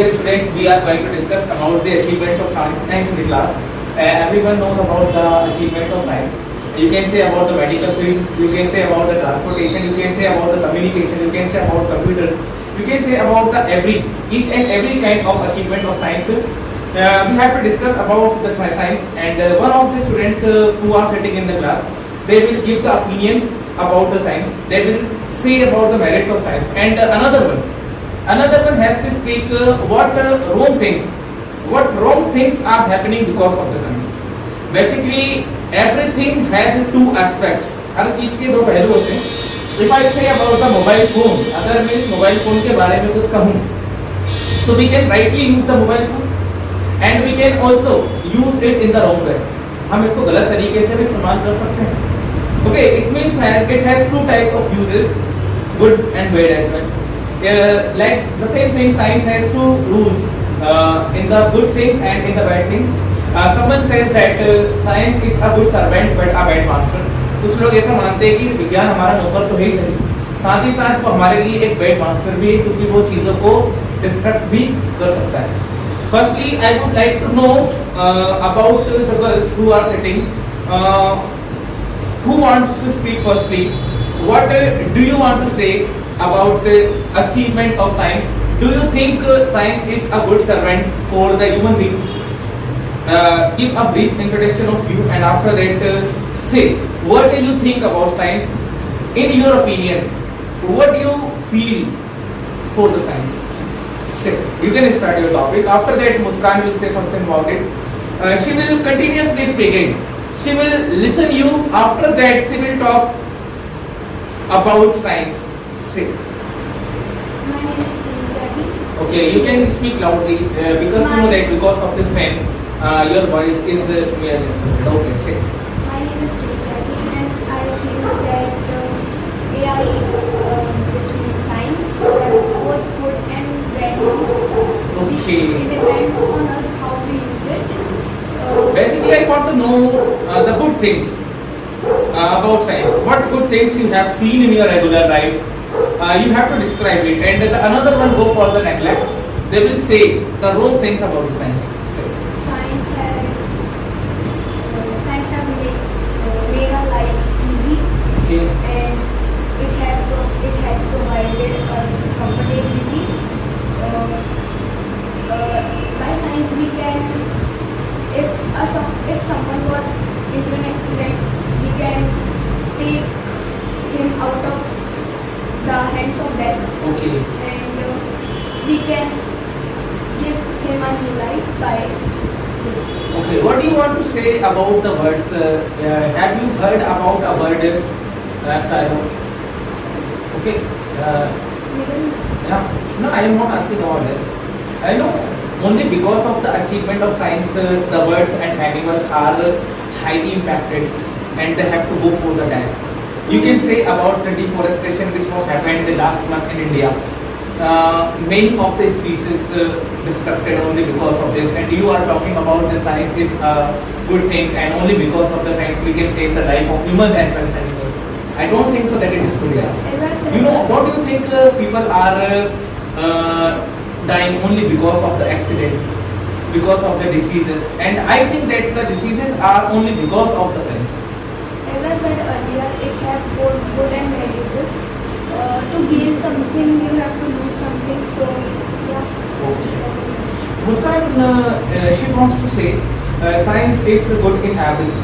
dear students, we are going to discuss about the achievements of science in the class. Everyone knows about the achievements of science. You can say about the medical field, you can say about the transportation, you can say about the communication, you can say about computers, you can say about the each and every kind of achievement of science. We have to discuss about the science, and one of the students who are sitting in the class, they will give the opinions about the science. They will say about the merits of science, and another one has to speak what wrong things are happening because of the science. Basically, everything has two aspects. हर चीज के दो पहलू होते हैं. If I say about the mobile phone, अगर मैं इस mobile phone के बारे में कुछ कहूँ, so we can rightly use the mobile phone, and we can also use it in the wrong way. हम इसको गलत तरीके से भी इस्तेमाल कर सकते हैं. Okay, it means that it has two types of uses, good and bad as well. Like the same thing, science has two rules in the good things and in the bad things. Someone says that science is a good servant but a bad master. कुछ लोग ऐसा मानते हैं कि विज्ञान हमारा नौकर तो है ही सही, साथ ही साथ वो हमारे लिए एक बैड मास्टर भी है, क्योंकि वो चीज़ों को डिस्ट्रक्ट भी कर सकता है. Firstly, I would like to know about the girls who are sitting. Who wants to speak firstly? What do you want to say about achievement of science? Do you think science is a good servant for the human beings? Give a brief introduction of you, and after that say what do you think about science. In your opinion, what do you feel for the science? Say, you can start your topic. After that, Muskan will say something about it. She will continuously speaking. She will listen you. After that, she will talk about science. Say. My name is Devi. Okay, you can speak loudly because you know that because of this fan, your voice is smeared. Okay, say. My name is Devi, and I think that AI, which means science, have both good and bad use. Okay. It depends on us how we use it. Basically, I want to know the good things about science. What good things you have seen in your regular life? You have to describe it, and another one go for the neglect. They will say the wrong things about the science. Say. Science have made our life easy, Okay. and it had provided us comfortability. By science we can, if someone got into an accident, we can take him out of the hands of death, Okay. and we can give him a new life by this. Okay. What do you want to say about the words? Have you heard about a word? Silo? Okay. Yeah. No, I am not asking about this. I know only because of the achievement of science, the birds and animals are highly impacted, and they have to go for the death. You can say about the deforestation which was happened the last month in India. Many of the species destructed only because of this, and you are talking about the science is a good thing, and only because of the science we can save the life of humans as well as animals. I don't think so that it is good. Yeah. As I said, You know, what do you think people are dying only because of the accident, because of the diseases? And I think that the diseases are only because of the science. as I said earlier, it has both good and bad uses. To gain something, you have to lose something. So, yeah. Okay. Muskan, she wants to say science is good in everything.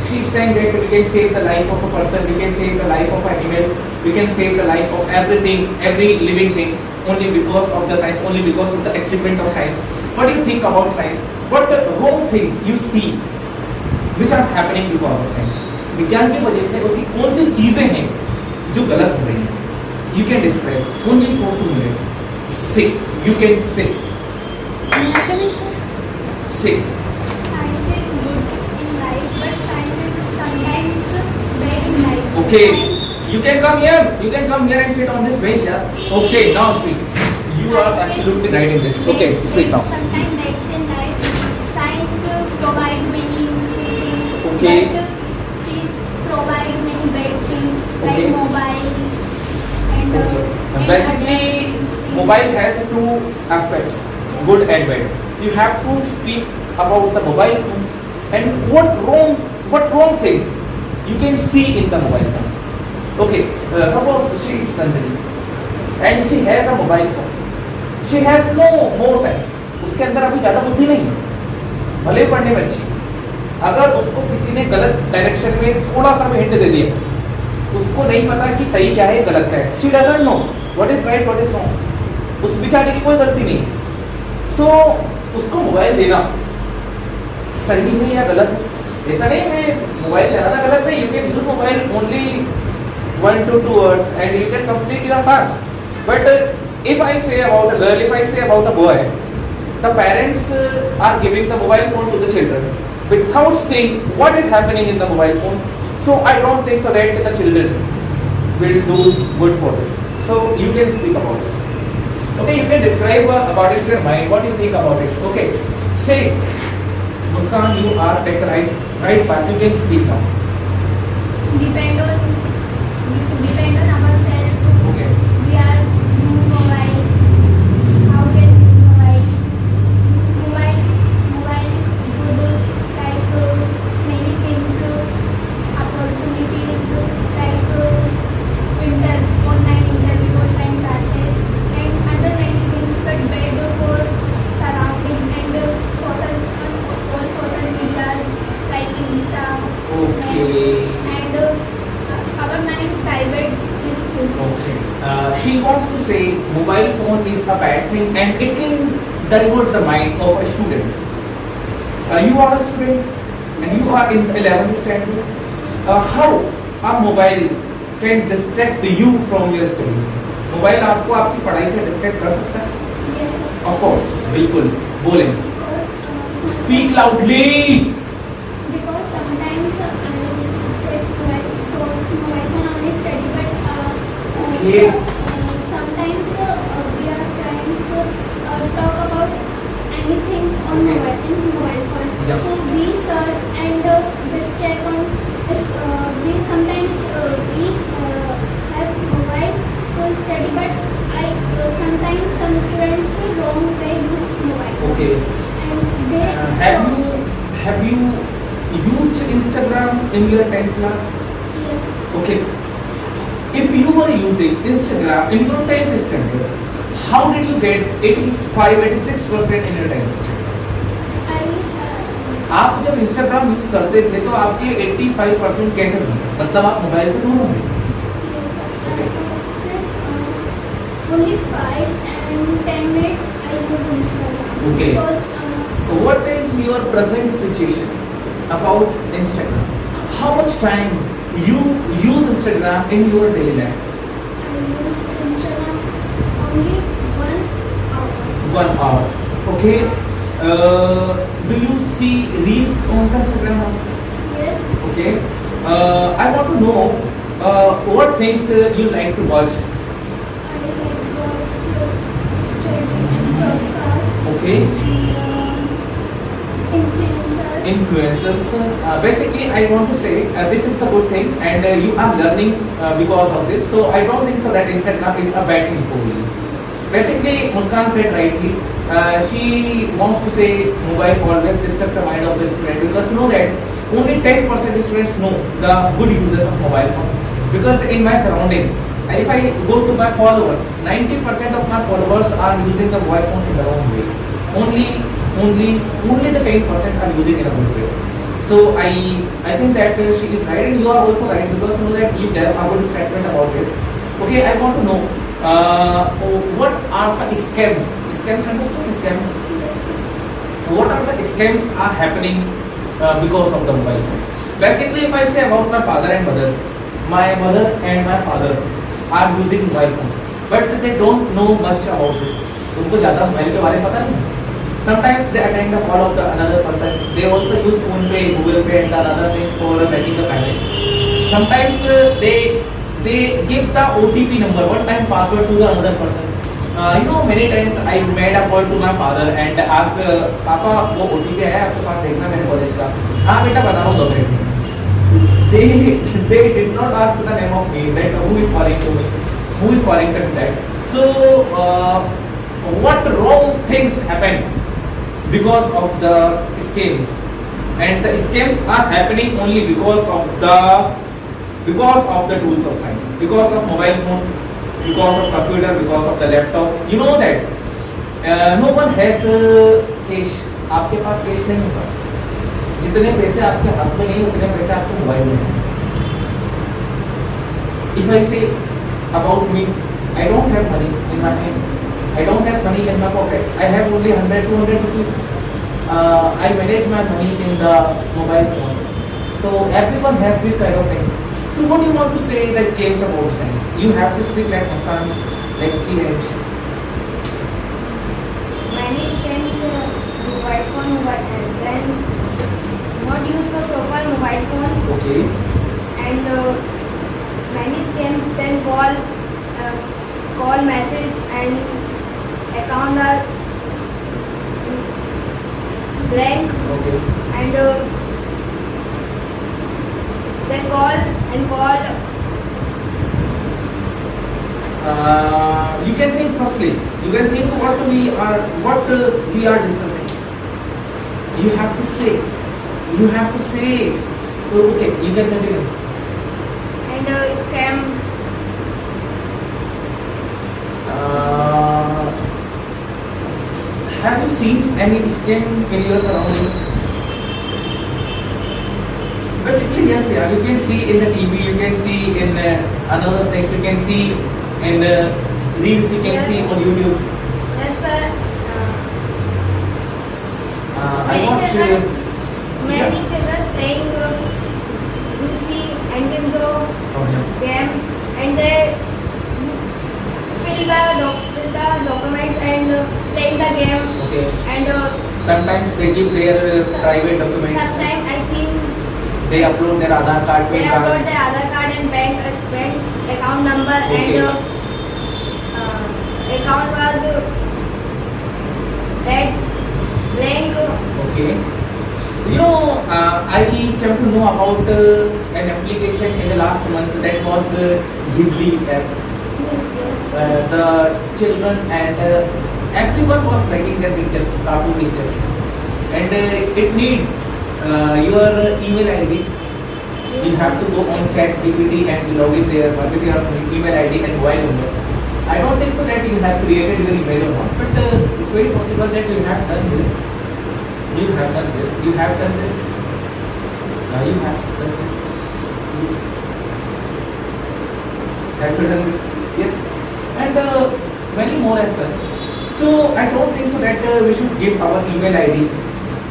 She's saying that we can save the life of a person, we can save the life of an animal, we can save the life of everything, every living thing, only because of the science, only because of the achievement of science. What do you think about science? What the wrong things you see which are happening because of science? विज्ञान की वजह से ऐसी कौन सी चीजें हैं जो गलत हो रही हैं? You can describe only for 2 minutes. Say. You can say. Say. Science is good in life, but science is sometimes bad in life. Okay. You can come here. You can come here and sit on this bench. Yeah. Okay. Now speak. You are absolutely right in this. Okay. Speak now. Sometimes bad in life. Science provide many useful things. Okay. But she provide many bad things like Okay. mobile and Okay. Basically, mobile has two aspects. good and bad. You have to speak about the mobile phone and what wrong things you can see in the mobile phone. Okay, suppose she is Nandini and she has a mobile phone. She has no more sense. उसके अंदर अभी ज़्यादा बुद्धि नहीं है, भले पढ़ने में अच्छी। अगर उसको किसी ने गलत डायरेक्शन में थोड़ा सा भी हिंट दे दिया, उसको नहीं पता कि सही क्या है गलत क्या है। She doesn't know what is right, what is wrong. उस बेचारे की कोई गलती नहीं है। So उसको मोबाइल देना सही है या गलत है, ऐसा नहीं मैं मोबाइल चलाना गलत नहीं। You can use mobile only 1 to 2 hours and you can complete your task. But if I say about a girl, if I say about a boy, the parents are giving the mobile phone to the children without seeing what is happening in the mobile phone. So I don't think so that the children will do good for this. So you can speak about this. Okay, you can describe about it in your mind. What do you think about it? Okay, say, Muskan, you are at the right path. You can speak now. Depend on ourselves. Okay. We are use mobile. How can we use mobile? Mobile is good. Like many things, opportunities like online interview, online classes, and other many things. But bad for surrounding and social media like Insta. Okay. And our mind private is good. Okay. She wants to say mobile phone is a bad thing and it can divert the mind of a student. You are a student and you are in 11th standard. How a mobile can distract you from your studies? Mobile आपको आपकी पढ़ाई से distract कर सकता है? Yes, sir. Of course, बिल्कुल बोलें. Speak loudly. Because sometimes it's like mobile phone only study, but Okay. sometimes we are friends talk about anything on Okay. mobile phone. Yeah. So we search and distract on this. We sometimes we have mobile to study, but sometimes some students wrong way use mobile. Okay. And they Have you used Instagram in your 10th class? yes. Okay. If you were using Instagram in your 10th standard, how did you get 85-86% in your 10th standard? I आप जब Instagram use करते थे तो आपके 85% कैसे बने? मतलब आप मोबाइल से दूर होंगे? only 5 and 10 minutes I use Instagram. Okay. Because What is your present situation about Instagram? How much time you use Instagram in your daily life? I use Instagram only 1 hour. 1 hour. Okay. Do you see reels on Instagram? Yes. Okay. I want to know what things you like to watch. I like watch study and podcast. Okay. And influencer. Influencers. Basically, I want to say this is the good thing, and you are learning because of this. So I don't think so that Instagram is a bad thing for you. Basically, Muskan said rightly. She wants to say mobile always disturb the mind of the student because know that only 10% of students know the good uses of mobile phone. Because in my surrounding, if I go to my followers, 90% of my followers are using the mobile phone in the wrong way. Only the 10% are using in a good way. So I think that she is right and you are also right because know that you tell a good statement about this. Okay, I want to know what are the scams? Scams, understand scams? What are the scams are happening because of the mobile phone? Basically, if I say about my father and mother, my mother and my father are using mobile phone, but they don't know much about this. उनको ज़्यादा mobile के बारे में पता नहीं. Sometimes they attend the call of the another person. They also use PhonePe, Google Pay, and other things for making the payment. Sometimes they give the OTP number, one-time password to the another person. You know, many times I made a call to my father and asked, पापा वो OTP है आपके पास देखना मेरे college का. हाँ बेटा बताओ 2 मिनट में. They did not ask the name of me, that who is calling to me, who is calling to me that. So what wrong things happen because of the scams, and the scams are happening only because of the tools of science, because of mobile phone, because of computer, because of the laptop. You know that no one has cash. आपके पास cash नहीं होगा, जितने पैसे आपके हाथ में नहीं उतने पैसे आपके मोबाइल में हैं. If I say about me, I don't have money in my hand. I don't have money in my pocket. I have only 100, 200 rupees. I manage my money in the mobile phone. So everyone has this kind of thing. So what do you want to say the scales about science? You have to speak like Muskan, like CH. Many scams mobile phone then not use the proper mobile phone. Okay. And many scams then call message and account are blank. Okay. And they call. You can think firstly. You can think what we are discussing. You have to say. Oh, okay, you can continue. And scam. Have you seen any scam failures around you? Basically, yes, yeah. You can see in the TV, you can see in another things, you can see in reels, you can Yes. see on YouTube. Yes, sir. I want to. Many Yes. children playing Rupi and Tinzo Oh, yeah. game, and they fill the documents and playing the game. Okay. And Sometimes they give their private documents. sometimes I see They upload their Aadhaar card, they PAN upload card. their Aadhaar card and bank account number. Okay. And account was that blank. Okay. You know, I came to know about an application in the last month that was Ghibli app. The children and everyone was writing their pictures, cartoon pictures, and it need your email ID. You have to go on ChatGPT and log in there with your email ID and mobile number. I don't think so that you have created your email or not, but it's very possible that you have done this. You have done this. You have done this. You have done this. Have you done this? Yes. And many more as well. So I don't think so that we should give our email ID,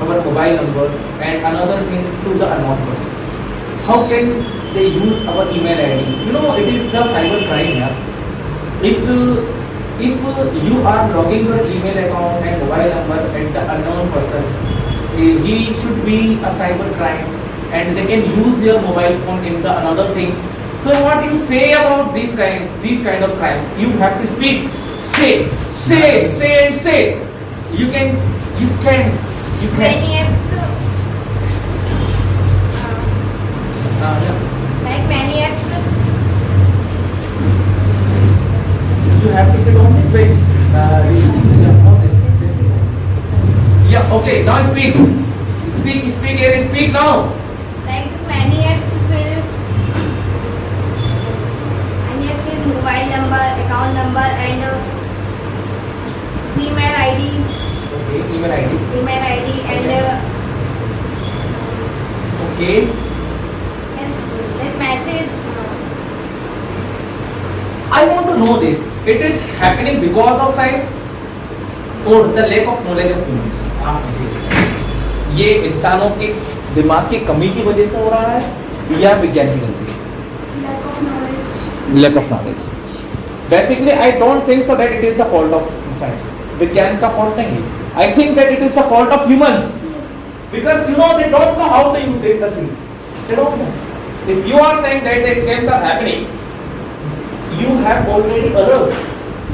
our mobile number, and another thing to the unknown person. How can they use our email ID? You know, it is the cyber crime. Yeah? If you are logging your email account and mobile number at the unknown person, he should be a cyber crime, and they can use your mobile phone in the another things. So what you say about these kind of crimes? You have to speak. Say. You can. Many apps. Yeah. Like many apps. You have to sit on this page. On this. Yeah. Okay. Now speak. Speak now. Like many apps will mobile number, account number, and Gmail ID. Okay. Email ID. And Okay. that message. I want to know this. It is happening because of science or the lack of knowledge of humans. आप मुझे बताइए। ये इंसानों के दिमाग की कमी की वजह से हो रहा है या विज्ञान की गलती? Lack of knowledge. Lack of knowledge. Basically, I don't think so that it is the fault of science. विज्ञान का fault नहीं है. I think that it is the fault of humans. Because you know they don't know how to use the things. They don't know. If you are saying that the scams are happening, you have already alert.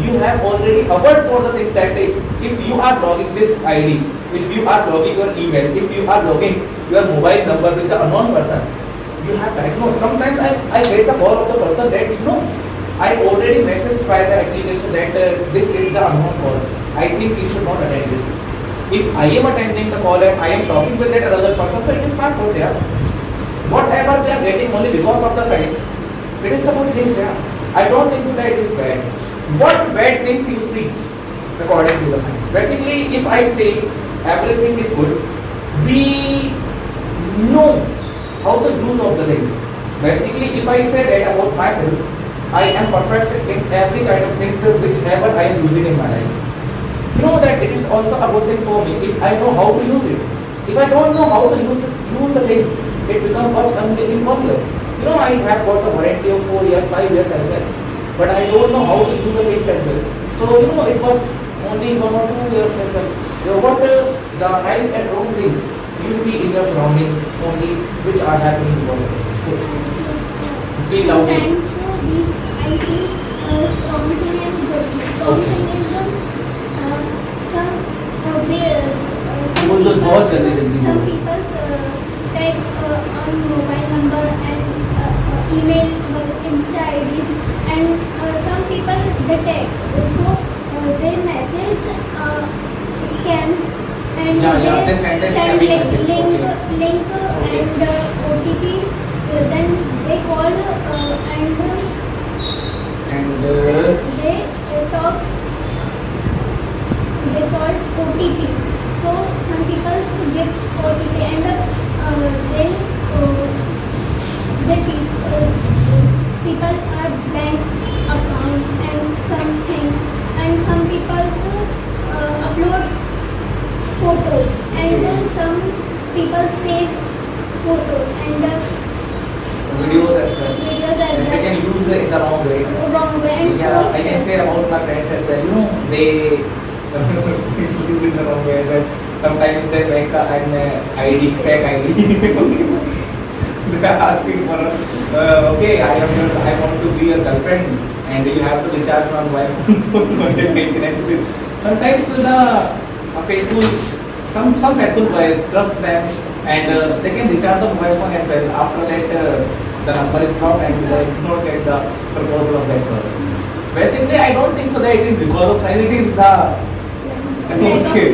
You have already aware for the things that if you are logging this ID, if you are logging your email, if you are logging your mobile number with the unknown person, you have diagnosed. Sometimes I get the call of the person that I already messaged by the application that this is the unknown call. I think you should not attend this. If I am attending the call and I am talking with that other person, so it is my fault, yeah. Whatever we are getting only because of the science, it is the good things, yeah. I don't think that it is bad. What bad things you see according to the science? Basically, if I say everything is good, we know how the use of the things. Basically, if I say that about myself, I am perfect in every kind of things whichever I am using in my life. You know that it is also a good thing for me if I know how to use it. If I don't know how to use the things, it becomes first only in 1 year. You know, I have got a warranty of 4 years, 5 years as well. But I don't know how to use the things as well. So, you know, it was only 1 or 2 years as well. So what the right and wrong things you see in your surrounding only which are happening because of this. So, speak loudly. And so these I see strong thing and good thing. Strong Okay. thing is some वो तो बहुत जल्दी some बोलो। people take on mobile number and email Insta IDs and some people they take so they message scam and Yeah, they send scamming message, link okay. Okay. and OTP then they call And they talk they call OTP. So some people give OTP and then the people are bank account and some things and some people upload photos and Okay. some people save photos and videos as well. videos as And they can well use it in the wrong way. wrong way and Yeah, post I can it. say about my friends as well. You know, they use it the wrong way. That sometimes they make an ID, fake ID. Okay. They are asking for, okay, I want to be your girlfriend, and you have to recharge my mobile phone to get connected with. Sometimes the faithful, some faithful boys trust them, and they can recharge the mobile phone as well. After that, the number is blocked, and they do not get the proposal of that person. Basically, I don't think so that it is because of science. It is the okay,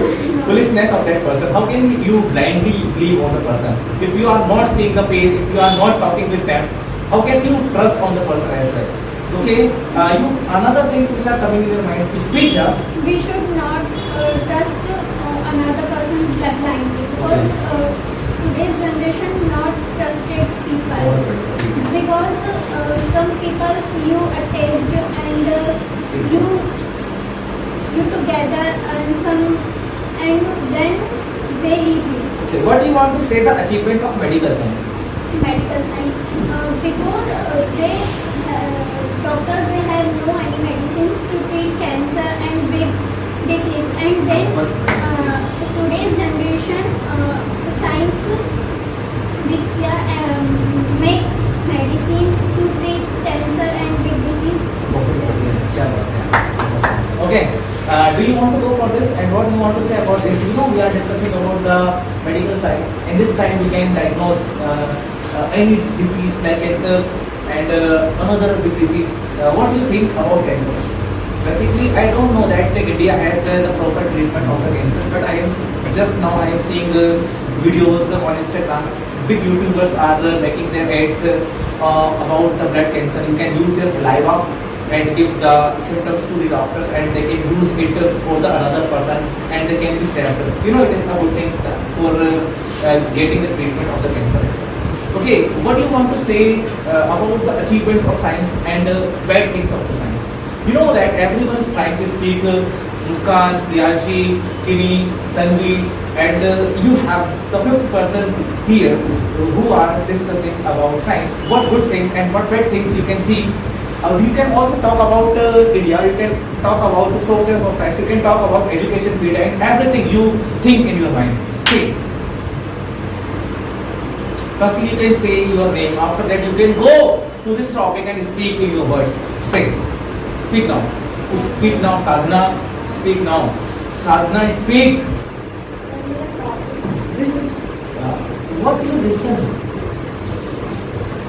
foolishness of that person. How can you blindly believe on the person? If you are not seeing the face, if you are not talking with them, how can you trust on the person as well? Okay, another things which are coming in your mind to speak, yeah? We should not trust another person blindly because today's generation not trusted people because some people see you attached and you together and then they leave you. Okay, what do you want to say the achievements of medical science? Medical science before they doctors they have no any medicines to treat cancer and big disease and then today's generation science we make medicines to treat cancer and big disease. Okay, do you want to go for this and what do you want to say about this? You know, we are discussing about the medical side. In this time we can diagnose any disease like cancer and another big disease. What do you think about cancer? Basically, I don't know that India has the proper treatment of the cancer, but I am seeing videos on Instagram. Big YouTubers are making their ads about the blood cancer. You can use your saliva and give the symptoms to the doctors, and they can use it for the another person, and they can be therapy. You know, it is a good thing for getting the treatment of the cancer. Okay, what do you want to say about the achievements of science and bad things of the science? You know that everyone is trying to speak Muskan, Priyanshi, Kini, Tanvi, and you have the fifth person here who are discussing about science. What good things and what bad things you can see. You can also talk about India, you can talk about the sources of science, you can talk about education field and everything you think in your mind. Say. Firstly, you can say your name. After that, you can go to this topic and speak in your voice. Say. Speak now. Speak now, Sadhana. Speak now. Sadhana, speak. This is what you listen.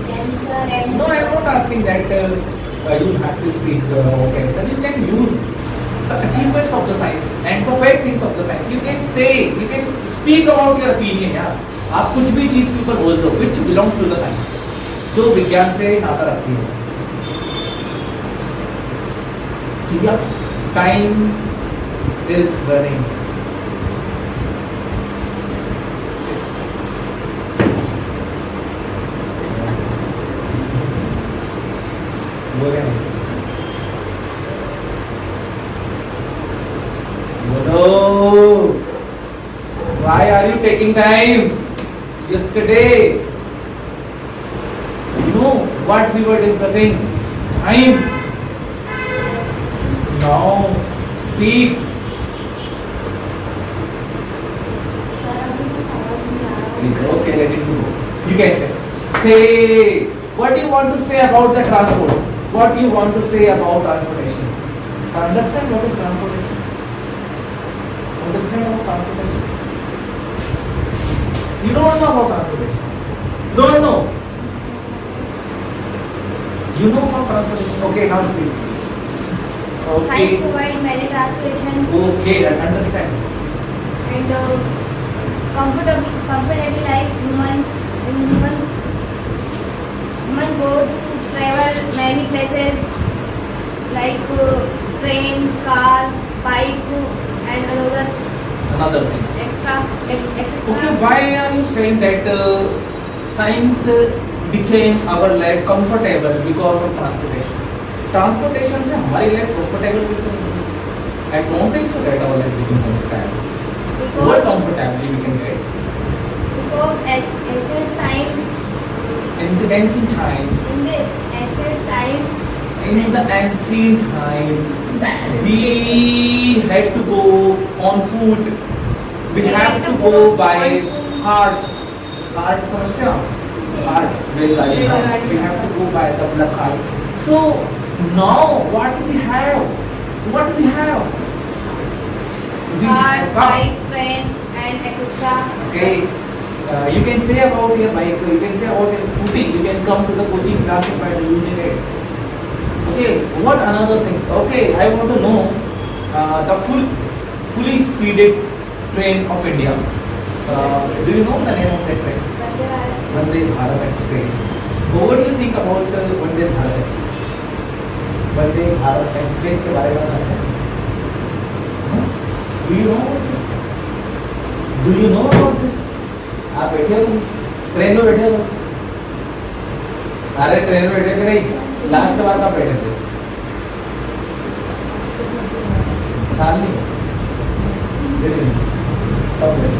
Cancer and No, I am not asking that. you have to speak okay, so you can use the achievements of the science and the bad things of the science. You can say, you can speak about your opinion यार. आप कुछ भी चीज के ऊपर बोल दो which belongs to the science, जो विज्ञान से नाता रखती है. ठीक है, time is running. बोले बोलो, why are you taking time? Yesterday, you know what we were discussing? Time. Now, speak. Sir अभी तो समझ नहीं आ रहा. Okay, let it go. You can say. Say, what do you want to say about the transport? What do you want to say about transportation? Understand what is transportation? Understand about transportation? You don't know about transportation. Don't know. You know about transportation. Okay, now speak. Science Okay. provide many transportation Okay, I understand. and comfortable life human go to travel many places like train, car, bike and Another thing. extra. Okay, why are you saying that science became our life comfortable because of transportation? Transportation से हमारी life comfortable कैसे होगी? I don't think so that our life became comfortable. What Because comfortably we can get? as ancient time In the ancient time, in this ancient time we had to go on foot. We have to go by cart. Cart समझते हो? Cart, रेलगाड़ी. रेलगाड़ी. We have to go by the cart. So now what do we have? What do we have? We car, have car. bike, train and etc. Okay. You can say about your bike, you can say about your scooty, you can come to the coaching classes by using it. Okay, what another thing? Okay, I want to know the fully speeded train of India. Do you know the name of that train? Vande Bharat Express. So what do you think about Vande Bharat Express? Vande Bharat Express के बारे में बताते हैं? Do you know about this? Do you know about this? आप बैठे हो train में बैठे हो? अरे ट्रेन में बैठे थे नहीं, लास्ट बार कब बैठे थे? साल नहीं कब बैठे?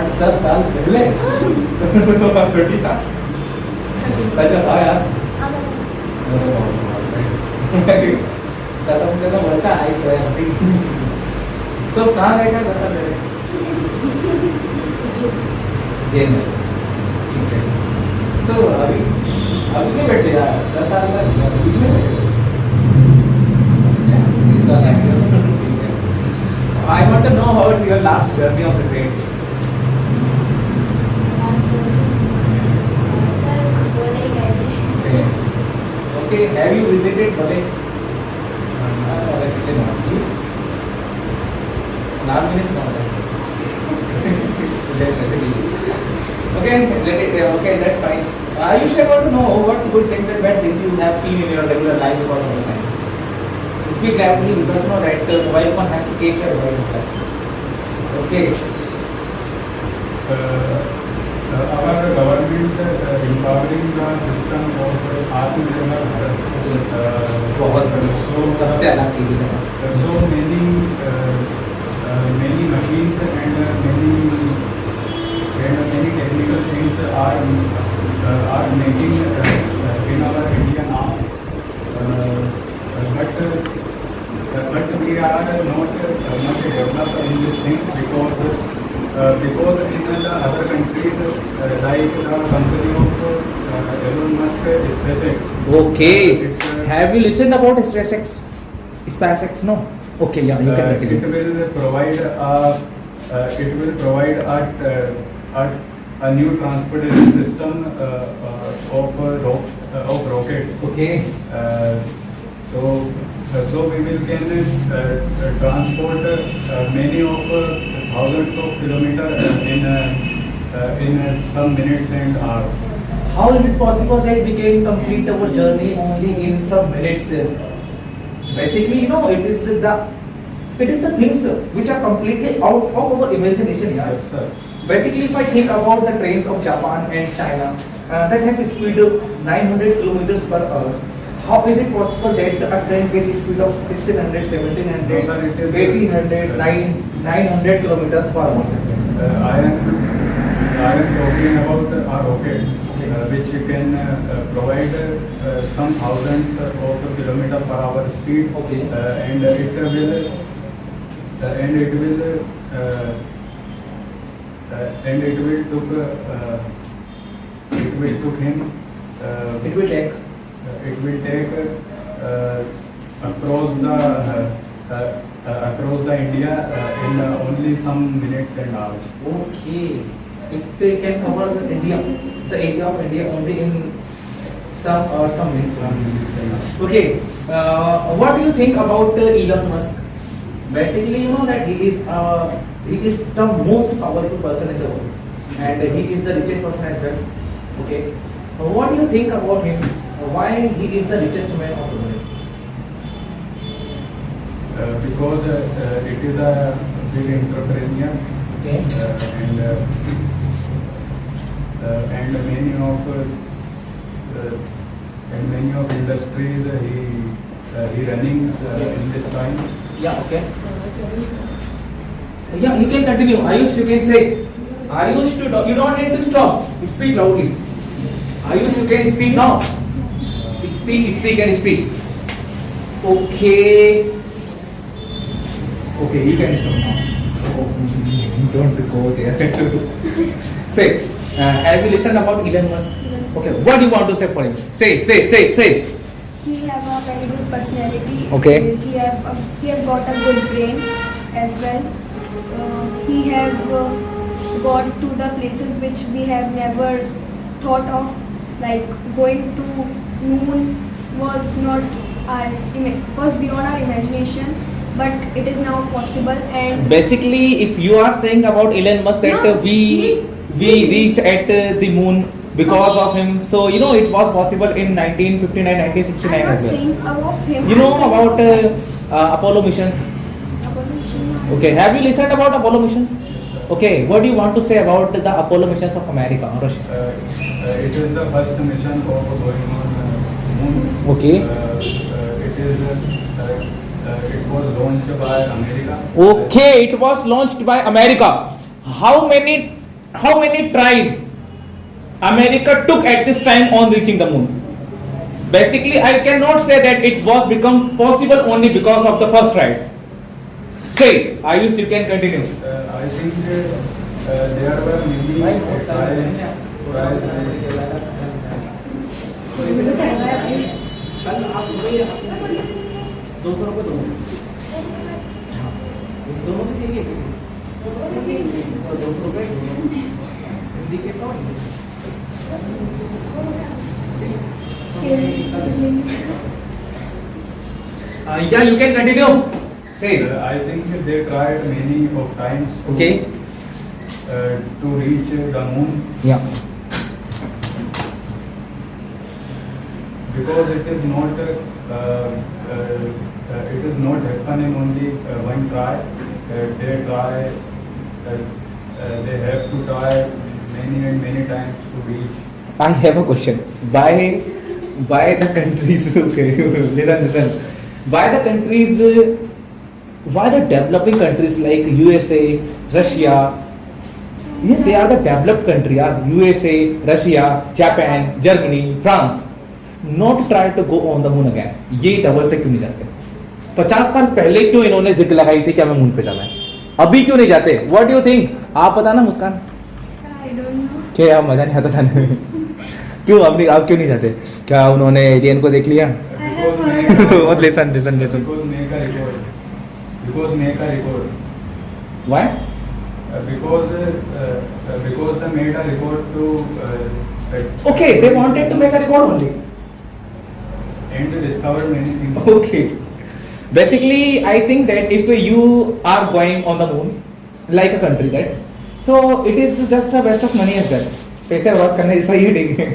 8-10 साल पहले छोटी था. अच्छा था यार. कसम से तो बोलता आई सोया तो कहाँ रहेगा कसम मेरे जेल में. ठीक है, तो अभी अभी नहीं बैठे यार, 10 साल तक बीच में बैठे. I want to know about your last journey of the train. Sir बोले गए थे. Okay, have you visited Bale? नाम भी नहीं सुना होगा. Okay, okay, that's fine. You should want to know what good things and bad things you have seen in your regular life because of the science. Speak rapidly because you know that mobile phone has to take your voice inside. Okay. Our government empowering the system of Atmanirbhar Bharat. बहुत बड़ी सबसे अलग चीज है. So many machines and many technical things are making in our India now. But we are not much developed in this thing because in the other countries like the company of Elon Musk, SpaceX. Okay. Have you listened about SpaceX? SpaceX, no. Okay, yeah, you can It will provide a new transportation system of of rockets. Okay. So we will can transport many of thousands of kilometers in some minutes and hours. How is it possible that we can complete our journey only in some minutes? Basically, it is the things which are completely out of our imagination. Yeah. Yes, sir. Basically, if I think about the trains of Japan and China, that has a speed of 900 kilometers per hour. How is it possible that a train gets a speed of 1600, 1700, No, sir, it is, 1800, 900 kilometers per hour? I am talking about a rocket which can provide some thousands of kilometers per hour speed. Okay. And it will took him. It will take. It will take across the India in only some minutes and hours. Okay. It can cover the area of India only in some minutes. Okay. What do you think about Elon Musk? Basically, you know that he is the most powerful person in the world, and he is the richest person as well. Okay. What do you think about him? Why he is the richest man of the world? Because it is a big entrepreneur. Okay. And many of industries he running in this time. Yeah. Okay. Yeah, you can continue. Ayush, you can say. Ayush, you don't need to stop. Speak loudly. Ayush, you can speak now. Speak and speak. Okay. Okay, you can stop now. Don't go there. Say, have you listened about Elon Musk? Okay, what do you want to say for him? Say. He have a very good personality. Okay. He have got a good brain as well. He have got to the places which we have never thought of, like going to moon was beyond our imagination, but it is now possible. And Basically, if you are saying about Elon Musk that No, we reached at the moon because of him, so it was possible in 1959, 1969 I'm not as well. saying of him. You I'm know saying about science. Apollo missions? Apollo mission. Okay, have you listened about Apollo missions? Okay, what do you want to say about the Apollo missions of America or Russia? It is the first mission of going on moon. Okay. It was launched by America. Okay, it was launched by America. How many tries America took at this time on reaching the moon? Basically, I cannot say that it was become possible only because of the first try. Say, Ayush, you can continue. I think there were many tries. कल आप वही 200 रुपये दो दोनों के चाहिए और 200 रुपये हिंदी के तो yeah, you can continue. Say. I think they tried many of times to reach the moon. Yeah. Because it is not happening only one try. They have to try many times to reach. I have a question. Why the countries? Okay, listen. Why the countries? Why the developing countries like USA, Russia? Yes, they are the developed country. Are USA, Russia, Japan, Germany, France? Not try to go on the moon again. ये double से क्यों नहीं जाते? 50 साल पहले क्यों इन्होंने जिक्र लगाई थी कि हमें मून पे जाना है? अभी क्यों नहीं जाते? What do you think? आप पता ना मुस्कान? I don't know. क्या यार मजा नहीं आता जाने में? क्यों आप क्यों नहीं जाते? क्या उन्होंने एलियन को देख लिया? I have heard. और listen. Because make a record. Why? Because they made a record to. Okay, they wanted to make a record only. and discovered many things. Okay. Basically, I think that if you are going on the moon, like a country that, so it is just a waste of money as well. पैसे work करने जैसा ही ठीक है.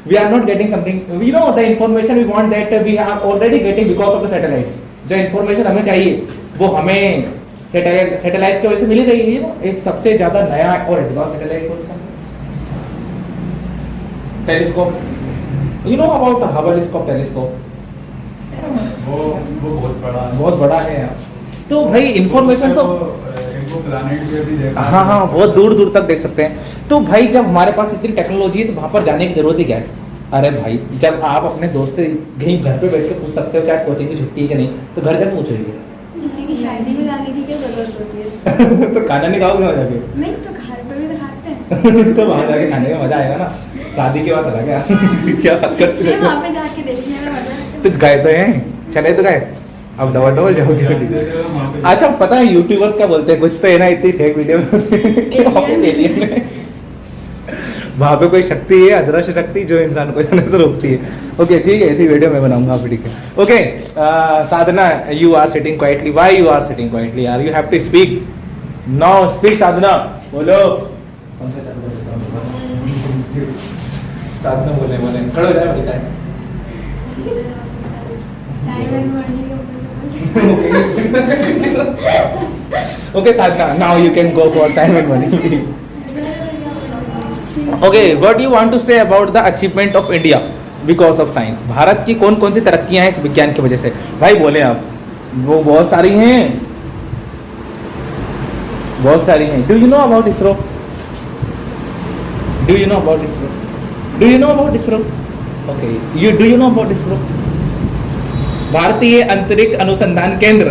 We are not getting something. You know the information we want that we are already getting because of the satellites. जो information हमें चाहिए वो हमें सैटेलाइट की वजह से मिल रही है. एक सबसे ज्यादा नया और एडवांस सैटेलाइट कौन सा? Telescope. You know about the Hubble telescope? वो बहुत बड़ा है यार. तो भाई इंफॉर्मेशन तो इनको प्लैनेट पे भी देखा. हाँ हाँ बहुत दूर दूर तक देख सकते हैं. तो भाई जब हमारे पास इतनी टेक्नोलॉजी है तो वहाँ पर जाने की जरूरत ही क्या है? अरे भाई जब आप अपने दोस्त से कहीं घर पे बैठ के पूछ सकते हो क्या कोचिंग की छुट्टी है कि नहीं, तो घर जाकर पूछेंगे. किसी की शादी में जाने की क्या जरूरत होती है? तो खाना नहीं खाओगे वहाँ जाके? नहीं तो घर पे भी तो खाते हैं. तो वहाँ जाके खाने में मजा आएगा ना. शादी के बाद अलग है. क्या बात करते इसलिए हो? वहाँ पे जाके देखने में मजा आता है. तो गए तो हैं, चले तो गए, अब डबल डबल जाओगे. अच्छा पता है यूट्यूबर्स क्या बोलते हैं, कुछ तो है ना इतनी फेक वीडियो एलियन है. वहाँ पे कोई शक्ति है, अदृश्य शक्ति जो इंसान को जाने से रोकती है. ओके ठीक है, इसी वीडियो में बनाऊंगा आप. ठीक है. Okay Sadhna, you are sitting quietly. Why you are sitting quietly यार? You have to speak now. Speak Sadhna, बोलो. साधना बोले खड़े हो जाए. बताए time and money. Okay, Sadhna, now you can go for time and money. Okay, what do you want to say about the achievement of India because of science? Bharat की कौन कौन सी तरक्कियां हैं इस विज्ञान की वजह से? भाई बोले आप. वो बहुत सारी हैं, बहुत सारी हैं. Do you know about ISRO? Do you know about ISRO? Do you know about ISRO? Okay, do you know about ISRO? भारतीय अंतरिक्ष अनुसंधान केंद्र,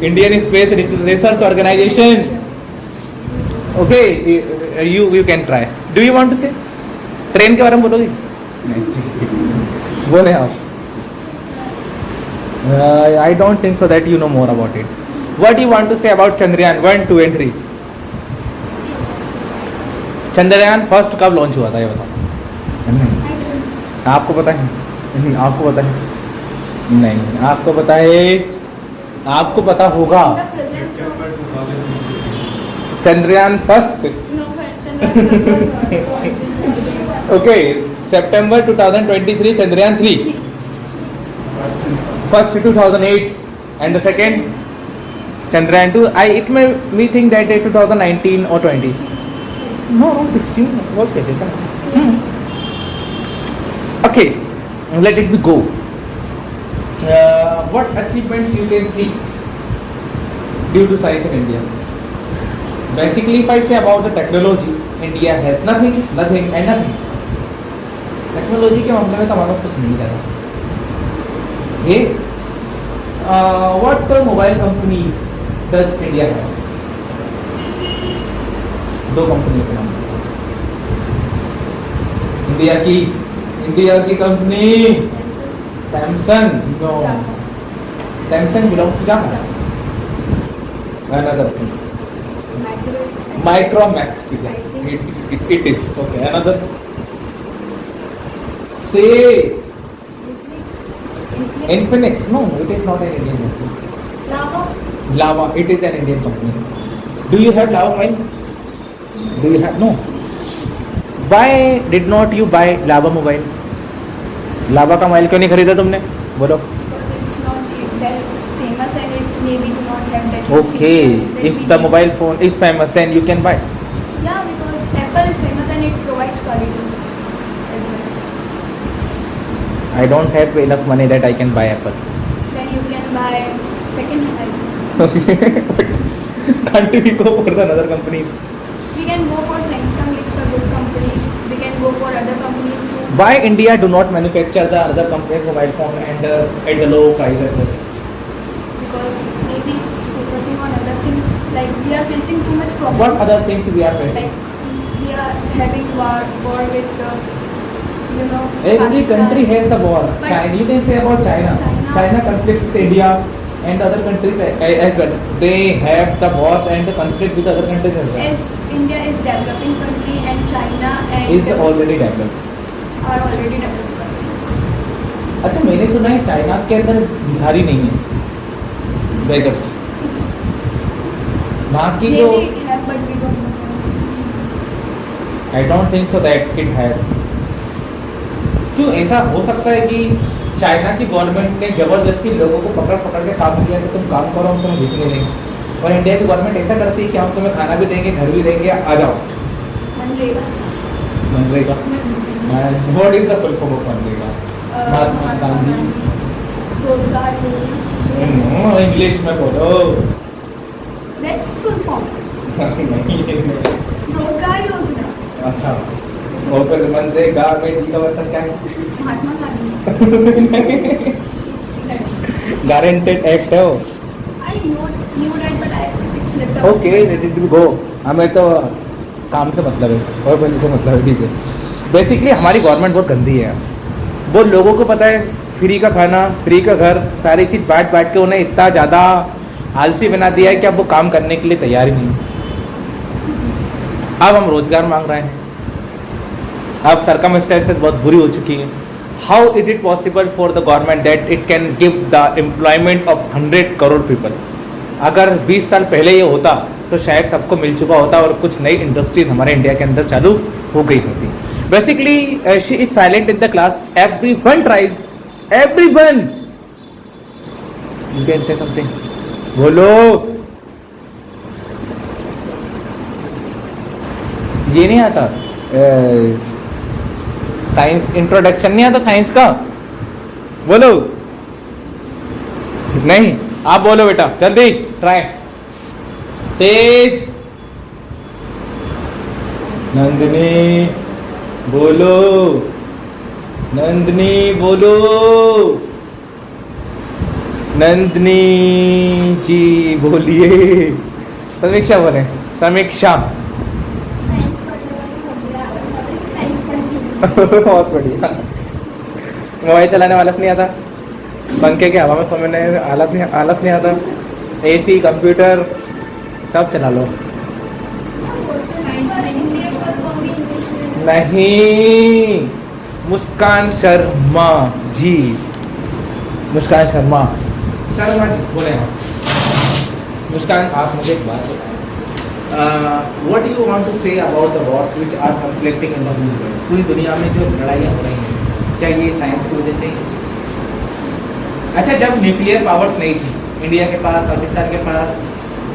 Indian space research organisation. Okay you can try. Do you want to say? Train के बारे में बोलोगे? बोले आप. I don't think so that you know more about it. What you want to say about Chandrayaan 1, 2 and 3? Chandrayaan first कब launch हुआ था ये बताओ. आपको पता है? आपको पता है? नहीं आपको पता है? आपको पता होगा. Chandrayaan first. Okay September 2023 Chandrayaan 3. First 2008 and the second Chandrayaan 2. It may think that 2019 or 20. No 16. Okay. Okay, let it be go. What achievements you can see due to science in India? Basically, if I say about the technology, India has nothing and nothing. Technology के मामले में तो हमारा कुछ नहीं करा. ये what mobile companies does India have? दो कंपनियों के नाम. इंडिया की company Samsung. No. Samsung belongs to Japan. Another thing. Micromax. It is. Okay. Another. Say Infinix. No, it is not an Indian company. Lava. It is an Indian company. Do you have Lava mobile? Do you have? No. Why did not you buy Lava mobile? लावा का mobile क्यों नहीं खरीदा तुमने? बोलो. It's not that famous and it maybe do not have that. Okay, if the mobile phone is famous, then you can buy. Yeah, because Apple is famous and it provides quality as well. I don't have enough money that I can buy Apple. Then you can buy second-hand iPhone. Can't we go for the another company? We can go for Samsung. It's a good company. We can go for other companies too. Why India do not manufacture the other companies mobile phone and at the low price as well? Because maybe it's focusing on other things. Like we are facing too much problems. What other things we are facing? Like we are having war with the, Every Pakistan. country has the war. But China, you can say about China. China conflict with India and other countries as well. They have the wars and the conflict with other countries as well. As India is developing country and China and Is already developed. are already developed countries. अच्छा मैंने सुना है China के अंदर भिखारी नहीं है, beggars. वहाँ की जो Maybe it have, but we don't know. I don't think so that it has. क्यों ऐसा हो सकता है कि चाइना की गवर्नमेंट ने जबरदस्ती लोगों को पकड़ पकड़ के काम दिया कि तुम काम करो, हम तुम्हें भीख नहीं देंगे, और इंडिया की गवर्नमेंट ऐसा करती है कि हम तुम्हें खाना भी देंगे, घर भी देंगे, आ जाओ। MNREGA. MNREGA, what is the full form of MNREGA? Mahatma Gandhi. Rozgar Yojana. English में बोलो। That's full form. रोजगार योजना। अच्छा, और फिर मनरेगा में जी का मतलब क्या है? महात्मा गांधी। गारंटेड एक्ट है वो। I knew that, but it slipped out. Okay, let it go. हमें तो काम से मतलब है और बंद से मतलब है, ठीक है। बेसिकली हमारी गवर्नमेंट बहुत गंदी है। वो लोगों को पता है फ्री का खाना, फ्री का घर, सारी चीज़ बांट बांट के उन्हें इतना ज़्यादा आलसी बना दिया है कि अब वो काम करने के लिए तैयार ही नहीं। अब हम रोजगार मांग रहे हैं, अब सरकमस्टेंसेस बहुत बुरी हो चुकी है। How is it possible for the government that it can give the employment of 100 crore people? अगर 20 साल पहले ये होता तो शायद सबको मिल चुका होता और कुछ नई इंडस्ट्रीज हमारे इंडिया के अंदर चालू हो गई होती। Basically she is silent in the class, everyone tries, everyone. You can से समथिंग, बोलो। ये नहीं आता साइंस इंट्रोडक्शन, नहीं आता साइंस का, बोलो। नहीं, आप बोलो बेटा, जल्दी ट्राई, तेज। नंदिनी बोलो, नंदिनी बोलो, नंदिनी जी बोलिए। समीक्षा बोले, समीक्षा। साइंस पढ़ने वाली हो गया, साइंस पढ़ने। बहुत बढ़िया। मोबाइल चलाने वाला नहीं आता, पंखे के हवा में सोने आलस नहीं आता, एसी कंप्यूटर सब चला लो। नहीं, मुस्कान शर्मा जी, मुस्कान शर्मा, शर्मा जी बोले हम। मुस्कान, आप मुझे एक बात बताएं, what do you want to say about the wars which are conflicting in the world? पूरी दुनिया में जो लड़ाइयाँ हो रही हैं, क्या ये साइंस की वजह से ही? अच्छा, जब न्यूक्लियर पावर्स नहीं थी इंडिया के पास, पाकिस्तान के पास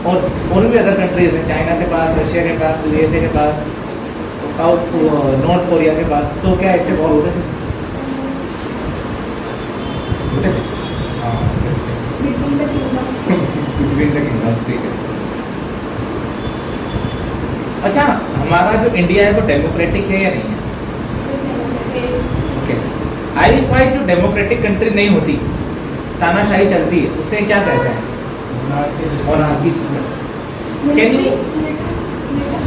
और भी अदर कंट्रीज हैं, चाइना के पास, रशिया के पास, यूएसए के पास, साउथ नॉर्थ कोरिया के पास, तो क्या इससे वॉर होते थे? हाँ, Between the kingdoms. Between the kingdoms, ठीक है। अच्छा, हमारा जो इंडिया है वो डेमोक्रेटिक है या नहीं है? ओके, आईएसआई जो डेमोक्रेटिक कंट्री नहीं होती, तानाशाही चलती है, उसे क्या कहते हैं? Monarchy system. Can you?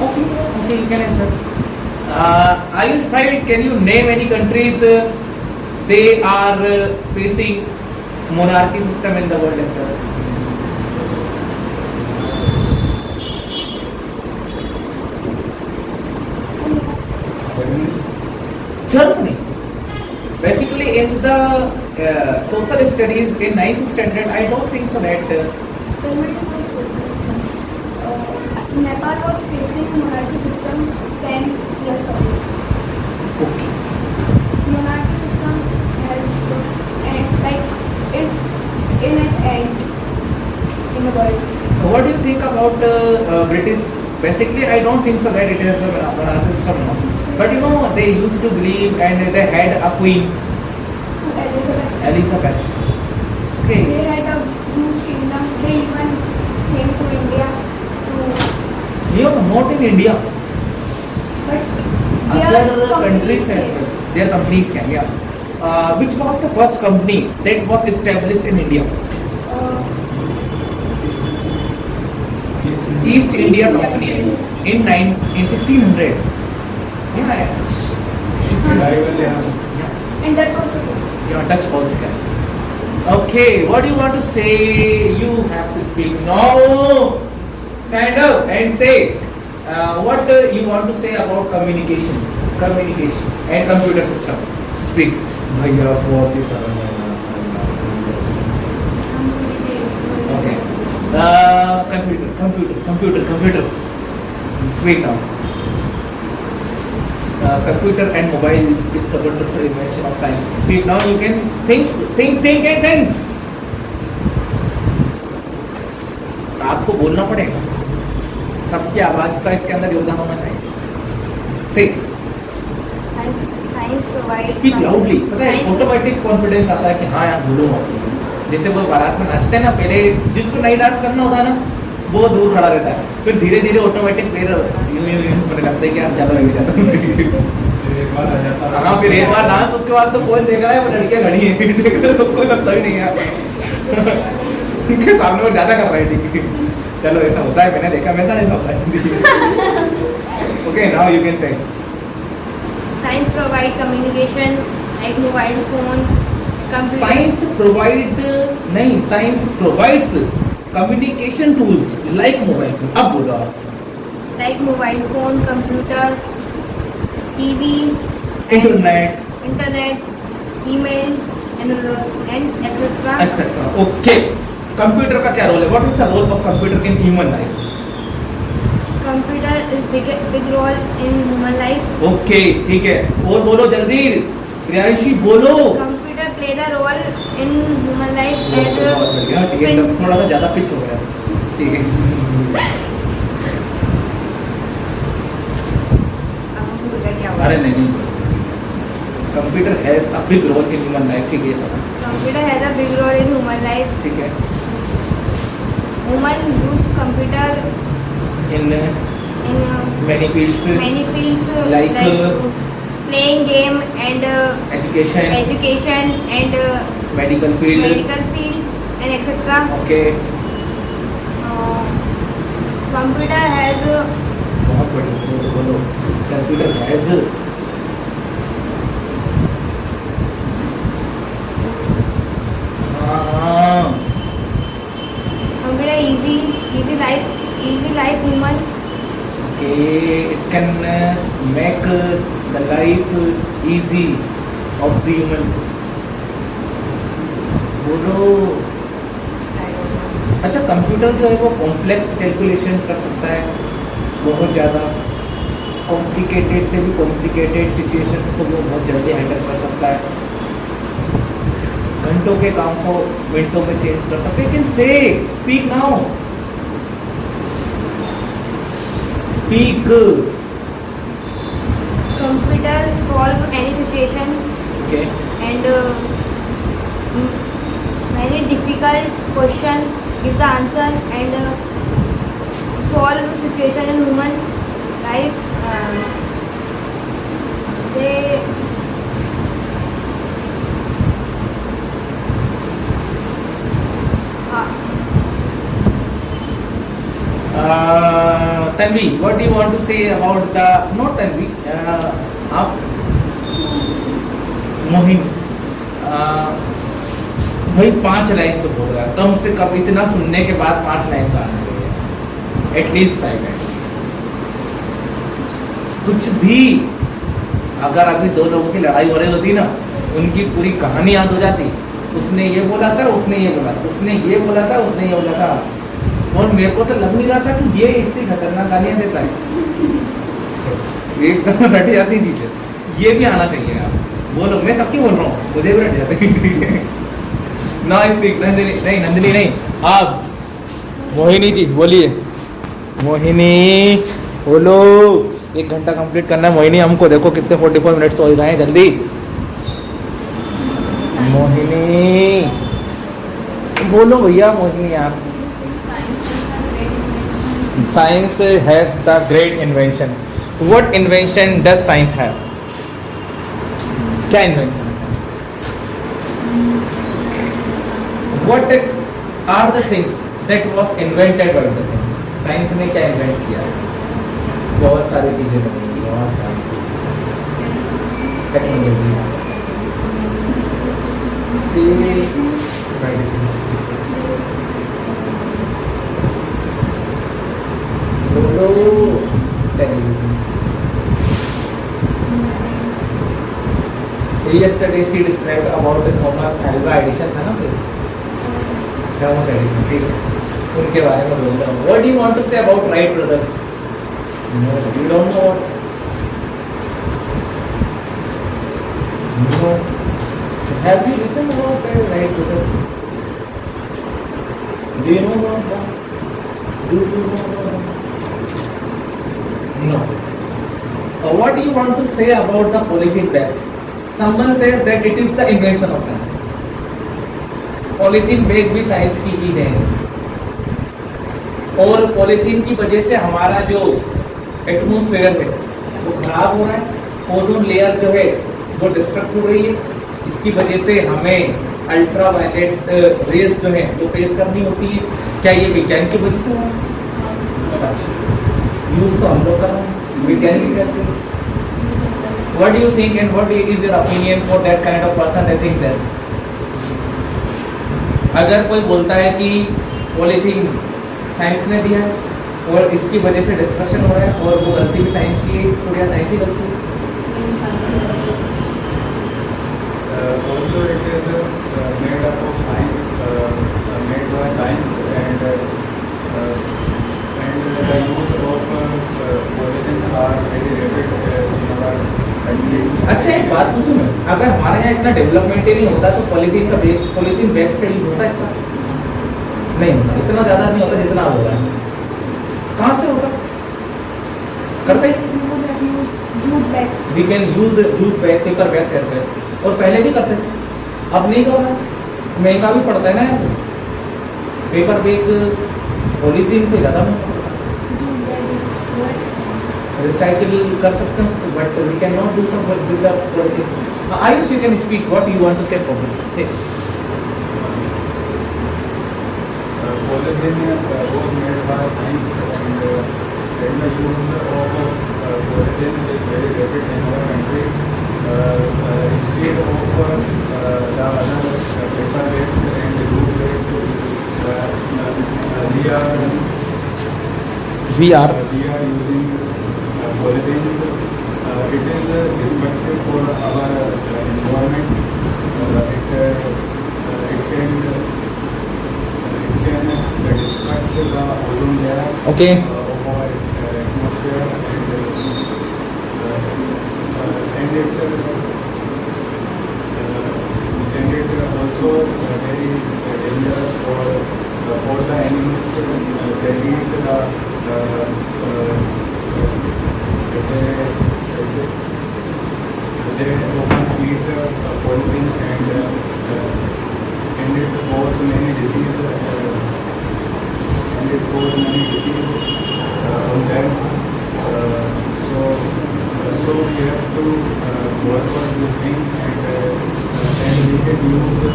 Okay, you can answer. Ayush, can you name any countries they are facing monarchy system in the world as well? Germany. Basically, in the social studies in 9th standard, I don't think so that. Nepal was facing monarchy system 10 years ago. Okay. Monarchy system has is in an end in the world. What do you think about British? Basically, I don't think so that it is a monarchy system, no. But you know, they used to believe and they had a queen, Elizabeth. Okay. They had a huge kingdom. They even came to India to. Yeah, not in India. But their Other countries as came. well. Their companies can, yeah. Which was the first company that was established in India? East India Company in 1600. Yeah, And that's also good. yeah, Dutch also can. Okay, what do you want to say? You have to speak now. Stand up and say what you want to say about communication and computer system. Speak. भैया बहुत ही सरल है। Okay, computer speak now. Computer and mobile is the wonderful invention of science. Speak now. You can think. आपको बोलना पड़ेगा, सबकी आवाज का इसके अंदर योगदान होना चाहिए। से Science provides. Speak loudly. पता है ऑटोमेटिक कॉन्फिडेंस आता है कि हाँ यार बोलूँगा। जैसे वो बारात में नाचते हैं ना, पहले जिसको नहीं डांस करना होता है ना वो दूर खड़ा रहता है, फिर धीरे धीरे ऑटोमेटिक फिर यूं होने लगता है कि यार चलो अभी जाता एक बार आ जाता है। हाँ, फिर एक बार डांस, उसके बाद तो कौन देख रहा है, वो लड़कियां खड़ी हैं कोई लगता ही नहीं है उनके सामने वो ज्यादा कर रहे थे। चलो ऐसा होता है, मैंने देखा, वैसा नहीं होता है। Okay, now you can say Science provide communication like mobile phone, computer. Science provide नहीं, science provides communication tools like mobile phone. अब बोलो आप। Like mobile phone, computer, TV, internet, email, and etc. Etcetera. Okay, computer का क्या role है? What is the role of computer in human life? Computer is big role in human life. Okay, ठीक है, और बोलो जल्दी, प्रियांशी बोलो। Computer play the role in human life as बहुत बढ़िया, ठीक है, तब थोड़ा सा ज्यादा पिच हो गया, ठीक है। भूल गया क्या हुआ। अरे नहीं, computer has a big role in human life, ठीक है सब, Computer has a big role in human life. ठीक है। Women use computer in in many fields many fields like playing game and education, and medical field, medical field and etc. Okay, Computer has बहुत बढ़िया, बोलो computer has computer easy life human. Okay, it can make the life easy of the humans. बोलो। अच्छा, computer जो है वो complex calculations कर सकता है, बहुत ज़्यादा कॉम्प्लिकेटेड से भी कॉम्प्लिकेटेड सिचुएशंस को भी वो बहुत जल्दी हैंडल कर सकता है, घंटों के काम को मिनटों में चेंज कर सकते हैं। Can say speak now, speak. Computer solve any situation okay, and many difficult question give the answer and solve situation in human life. They Tanvi, what do you want to say about the, not Tanvi, आप मोहिनी, भाई 5 line तो बोल रहा है, कम से कम इतना सुनने के बाद 5 लाइन का आना चाहिए, एटलीस्ट 5 लाइन। कुछ भी, अगर अभी 2 लोगों की लड़ाई हो रही होती ना, उनकी पूरी कहानी याद हो जाती, उसने ये बोला था, उसने ये बोला था, उसने ये बोला था, उसने ये बोला था, और मेरे को तो लग नहीं रहा था कि ये इतनी खतरनाक गालियाँ देता है, एकदम रट जाती चीजें। ये भी आना चाहिए यार, बोलो, मैं सबकी बोल रहा हूँ, मुझे भी रट जाते हैं। ना स्पीक, नंदिनी नहीं, नंदिनी नहीं, आप मोहिनी जी बोलिए। मोहिनी बोलो, 1 घंटा कंप्लीट करना है मोहिनी हमको, देखो कितने 44 मिनट तो हो गए हैं, जल्दी। मोहिनी बोलो भैया, मोहिनी यार। Science has the great invention. What invention does science have? क्या invention है? What are the things that was invented by the things? Science ने क्या invent किया? बहुत सारी चीजें बनी, बहुत सारी टेक्नोलॉजी, मेडिसिन, बोलो, television, yesterday she described about the Thomas Alva Edison था ना फिर Thomas Edison, ठीक है, उनके बारे में बोल रहा हूँ. What do you want to say about Wright brothers? No, you don't know what? No. Have you listened about the Wright brothers? Do you know about that? Do you know about that? No. What do you want to say about the polythene bags? Someone says that it is the invention of science. Polythene bag भी science की ही है और polythene की वजह से हमारा जो atmosphere है वो खराब हो रहा है, ओजोन लेयर जो है वो डिस्ट्रक्ट हो रही है, इसकी वजह से हमें अल्ट्रा वायलेट रेज जो है वो फेस करनी होती है. क्या ये विज्ञान की वजह से हो रहा है? यूज तो हम लोग कर रहे हैं, वैज्ञानिक करते हैं. What do you think and what is your opinion for that kind of person? I think that अगर कोई बोलता है कि पॉलीथीन साइंस ने दिया है और इसकी वजह से डिस्ट्रक्शन हो रहा है और वो गलती भी साइंस की है, तो क्या साइंस ही गलती है? Also it is made up of science, made by science and the use of polythene are very rapid in our country. अच्छा एक बात पूछूं मैं, अगर हमारे यहाँ इतना डेवलपमेंट ही नहीं होता तो पॉलीथीन बैग्स का यूज होता है इतना? नहीं होता, इतना ज़्यादा नहीं होता जितना अब हो रहा है. कहाँ से होता? करते ही we can use jute bag, paper bags as well, और पहले भी करते थे, अब नहीं कर रहा. महंगा भी पड़ता है ना यार पेपर बैग, पॉलीथीन से ज़्यादा महंगा. रिसाइकिल कर सकते हैं उसको, but we can not do some with the polythene. Ayush, you can speak what you want to say for this. Say Polythene was made by science and the use of polythene is very rapid in our country. Instead of the other paper bags and jute bags, we are using polythenes. It is destructive for our environment. It can destruct the ozone layer Okay. of our atmosphere and it also very dangerous for the animals. They eat they often eat polythene and it causes many diseases on them. So we have to work on this thing and we can use the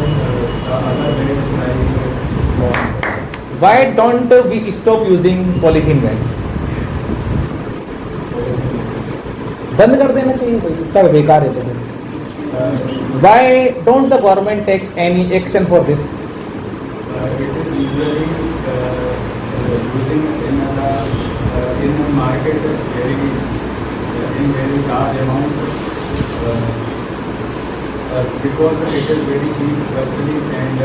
other ways like Why don't we stop using polythene bags? बंद कर देना चाहिए भाई, इतना बेकार है तो फिर. Why don't the government take any action for this? it is usually using in the market in very large amount because it is very cheap firstly and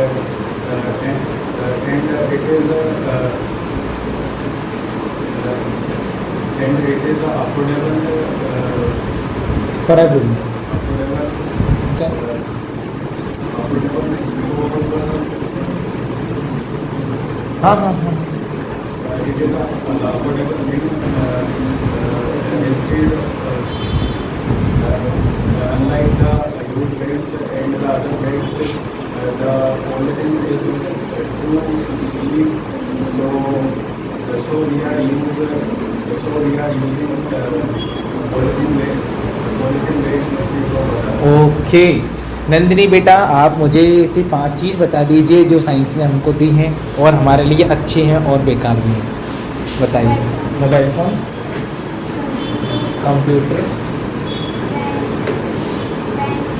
it is affordable For everyone. Okay. हाँ हाँ हाँ. It is affordable thing instead unlike the jute bags and the other bags, the polythene is too cheap. So we are using polythene bags instead of okay Nandini बेटा, आप मुझे ऐसी 5 चीज़ बता दीजिए जो साइंस में हमको दी हैं और हमारे लिए अच्छे हैं और बेकार भी हैं. बताइए. Mobile phone, computer,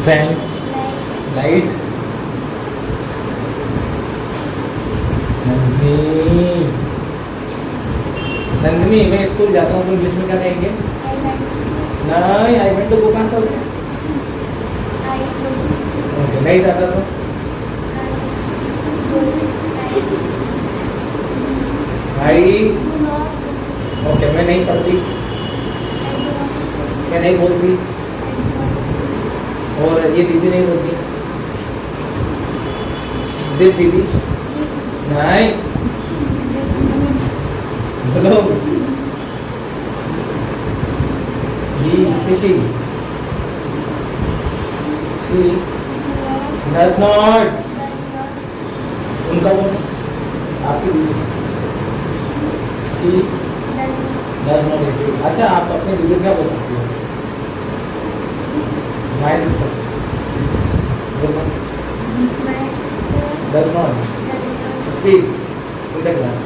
fan, light. Nandini मैं स्कूल जाता हूँ तो इंग्लिश में क्या कहेंगे? नहीं, आई वेंट टू गो कहाँ से हो गया? I go to school. Okay, नहीं जाता तो I भाई do not. ओके, मैं नहीं पढ़ती, मैं नहीं बोलती, और ये दीदी नहीं बोलती, दिस दीदी नहीं बोलो, she does not, उनका बोलो, आपकी दीदी she does not exist। अच्छा, आप अपने दीदी क्या बोल सकते हो? My sister बोलो, does not speak in the class।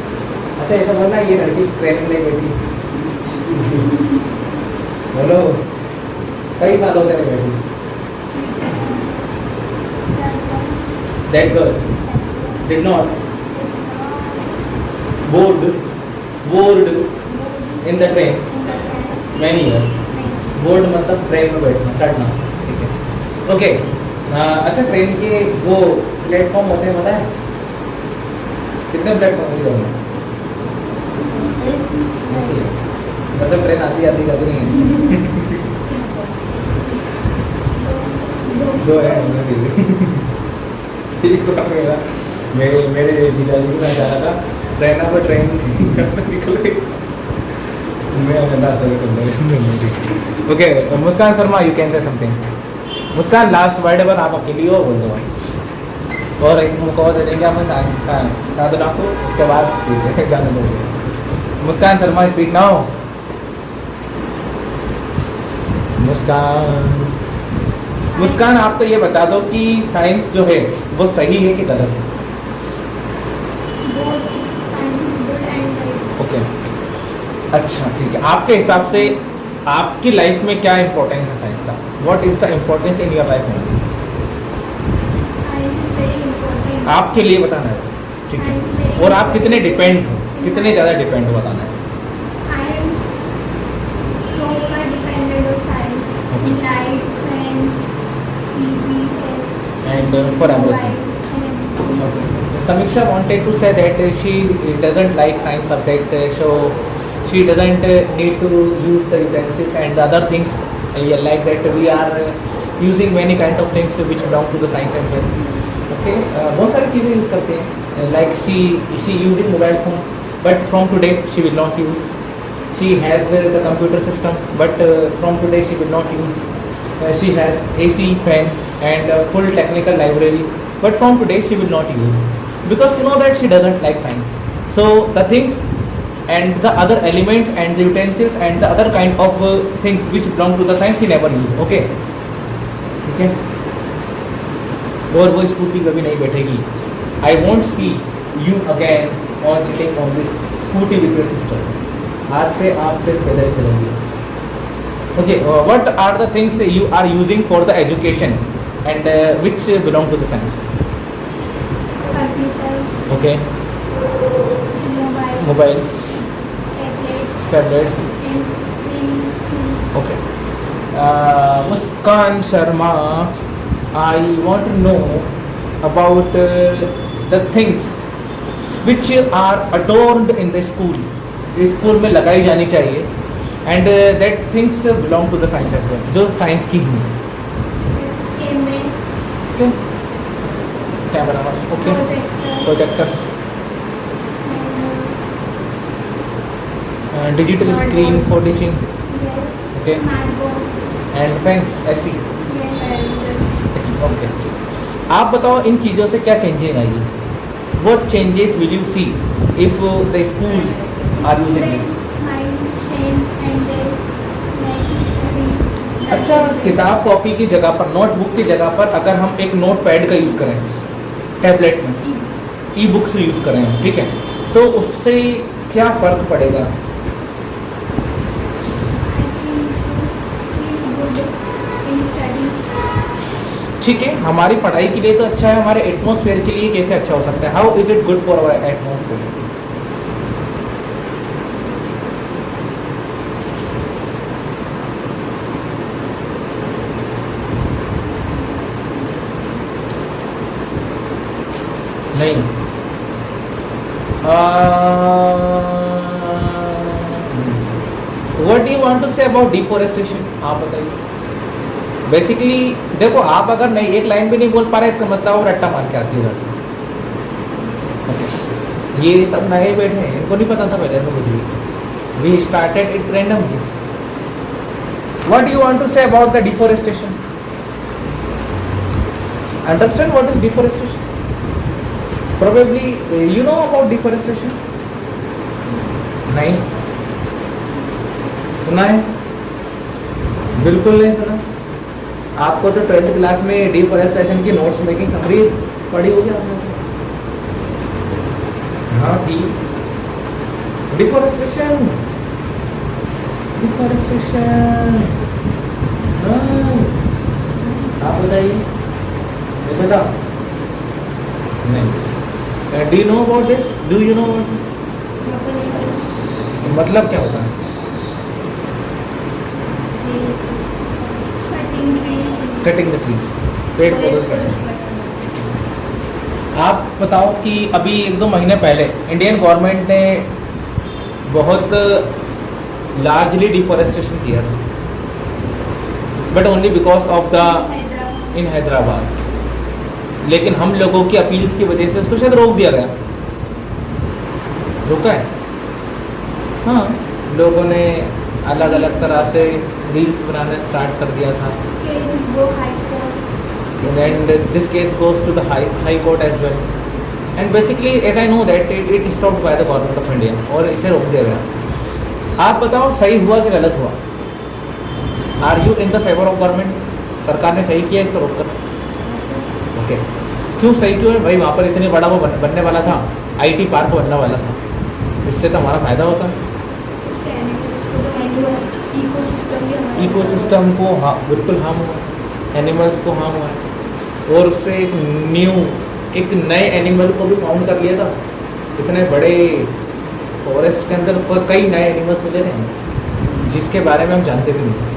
अच्छा, ऐसा बोलना, ये लड़की ट्रेन में नहीं बैठी, बोलो, कई सालों से नहीं बैठी। That girl did not board in the train many years। Board मतलब ट्रेन में बैठना, चढ़ना, ठीक है, ओके। अच्छा, ट्रेन के वो प्लेटफॉर्म होते हैं, पता है कितने प्लेटफॉर्म होते हैं? मतलब ट्रेन आती आती जाती नहीं है, दो है। एक बार मेरे जीजाजी के साथ जा रहा था, ट्रेन पर ट्रेन निकल गई, मैं अंदाज कर। Okay, Muskan Sharma, you can से समथिंग। मुस्कान, लास्ट वर्ड अगर आप अकेली हो बोल दो, और एक मुझको दे देंगे हम साधना को, उसके बाद जाने दोगे। मुस्कान शर्मा, स्पीक नाउ। मुस्कान, आप तो ये बता दो कि साइंस जो है वो सही है कि गलत है? Both science is good and right. Okay, अच्छा, ठीक है। आपके हिसाब से आपकी लाइफ में क्या इंपॉर्टेंस है साइंस का? What is the importance in your life में? Science is very important. आपके लिए बताना है, ठीक है। और आप कितने डिपेंड हो, कितने ज़्यादा डिपेंड हो, बताना है। I am proper dependent on science. Okay. Lights, fans, TV, And for everything. Okay. Samiksha wanted to say that she doesn't like science subject, so she doesn't need to use the utensils and the other things like that. We are using many kind of things which belong to the science as well. Okay, बहुत सारी चीज़ें use करते हैं, like she using mobile phone, but from today she will not use. She has the computer system, but from today she will not use. She has AC, fan, and full technical library, but from today she will not use, because you know that she doesn't like science. So the things and the other elements and the utensils and the other kind of things which belong to the science she never use. Okay, ठीक है। और वो scooty कभी नहीं बैठेगी। I won't see you again on sitting on this scooty with your sister. आज से आप सिर्फ पैदल चलेंगे। Okay, what are the things you are using for the education and which belong to the science? computer, Okay, mobile, mobile, tablets, tablets. and things. Okay. Muskan Sharma, I want to know about the things which are adorned in the school. School में लगाई जानी चाहिए, and that things belong to the science as well, जो science की हैं। Camera, Okay. Cameras, okay. projector, Projectors, and digital Smart screen board. for teaching, yes, Okay. smart board, and fans, AC. yes, Okay. आप बताओ इन चीज़ों से क्या changes आएगी? What changes will you see if the school are using this? mind change and like study. अच्छा, किताब copy की जगह पर, नोटबुक की जगह पर अगर हम एक नोट पैड का यूज़ करें, टैबलेट में ई बुक्स यूज़ करें, ठीक है, तो उससे क्या फ़र्क पड़ेगा? ठीक है, हमारी पढ़ाई के लिए तो अच्छा है, हमारे एटमॉस्फेयर के लिए कैसे अच्छा हो सकता है? How is it good for our atmosphere? नहीं। What do you want to say about deforestation? आप बताइए। बेसिकली देखो, आप अगर नहीं एक लाइन भी नहीं बोल पा रहे, इसका मतलब वो रट्टा मार के आती है घर से। Okay. ये सब नए बैठे हैं, इनको नहीं पता था पहले तो कुछ भी। We started it randomly. What do you want to say about the deforestation? Understand what is deforestation? Probably you know about deforestation? नहीं सुना है? बिल्कुल नहीं सुना। आपको तो 12th क्लास में डिफॉरेस्टेशन की नोट्स मेकिंग समरी पढ़ी होगी आपने। हाँ थी। डिफॉरेस्टेशन डिफॉरेस्टेशन हाँ, आप बताइए। ये बता नहीं। Do you know about this? Do you know about this? मतलब क्या होता है? कटिंग द ट्रीज, पेड़ पौधे काटना। आप बताओ कि अभी 1-2 महीने पहले इंडियन गवर्नमेंट ने बहुत लार्जली डिफॉरेस्टेशन किया था, but only because of the in Hyderabad. लेकिन हम लोगों की अपील्स की वजह से उसको शायद रोक दिया गया। रोका है? हाँ, लोगों ने अलग अलग तरह से रील्स बनाना स्टार्ट कर दिया था। And this case goes to the high court as well. And basically as I know that it stopped by the government of India, और इसे रोक दिया गया। आप बताओ सही हुआ कि गलत हुआ? Are you in the favour of government? सरकार ने सही किया इसको रोक कर? ओके। क्यों सही क्यों है भाई? वहाँ पर इतने बड़ा वो बनने वाला था, IT पार्क बनने वाला था। इससे तो हमारा फायदा होता है। इकोसिस्टम को हाँ बिल्कुल हार्म हुआ, एनिमल्स को हार्म हुआ, और उससे एक नए एनिमल को भी फाउंड कर लिया था। इतने बड़े फॉरेस्ट के अंदर कई नए एनिमल्स मिले थे जिसके बारे में हम जानते भी नहीं थे।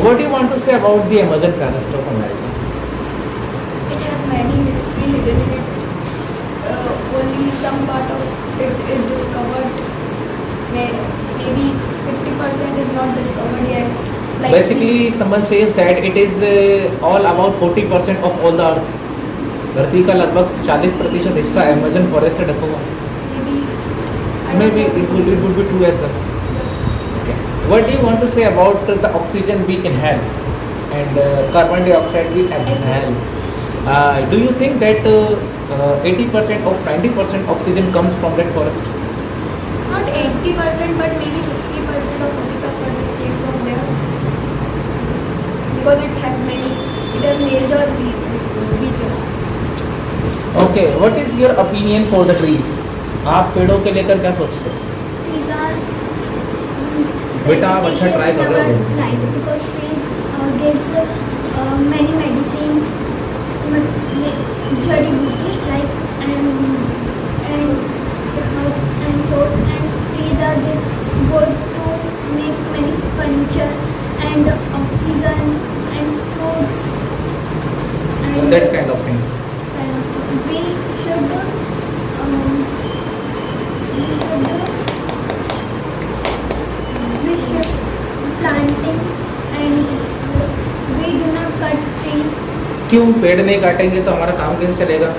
What do you want to say about the Amazon forest of America? It has many mystery hidden in it. Only some part of it is discovered. Maybe 50% is not discovered yet. Like Basically, someone says that it is all about 40% of all the earth. धरती का लगभग 40% हिस्सा Amazon forest से ढका हुआ। Maybe it would be true as well. What do you want to say about the oxygen we inhale and carbon dioxide we exhale? Do you think that 80% or 90% oxygen comes from that forest? Not 80%, but maybe 50% or 45% came from there. Because it has major feature. Okay, what is your opinion for the trees? आप पेड़ों के लेकर क्या सोचते हो? बेटा आप अच्छा ट्राई कर रहे हो। Because trees gives many medicines, जड़ी बूटी like and herbs and fruits, and trees gives wood to make many furniture and oxygen and fruits And that kind of things. we should planting and we do not cut trees. क्यों पेड़ नहीं काटेंगे तो हमारा काम कैसे चलेगा?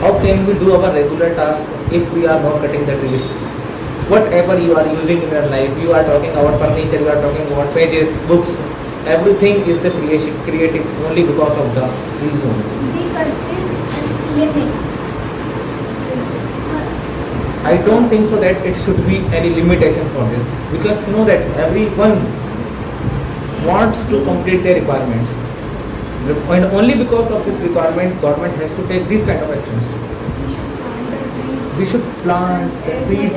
How can we do our regular task if we are not cutting the trees? Whatever you are using in your life, you are talking about furniture, you are talking about pages, books, everything is the created only because of the trees only. We cut trees and limit. I don't think so that it should be any limitation for this, because you know that everyone wants to complete their requirements, and only because of this requirement government has to take these kind of actions. We should plant the trees. We should plant the trees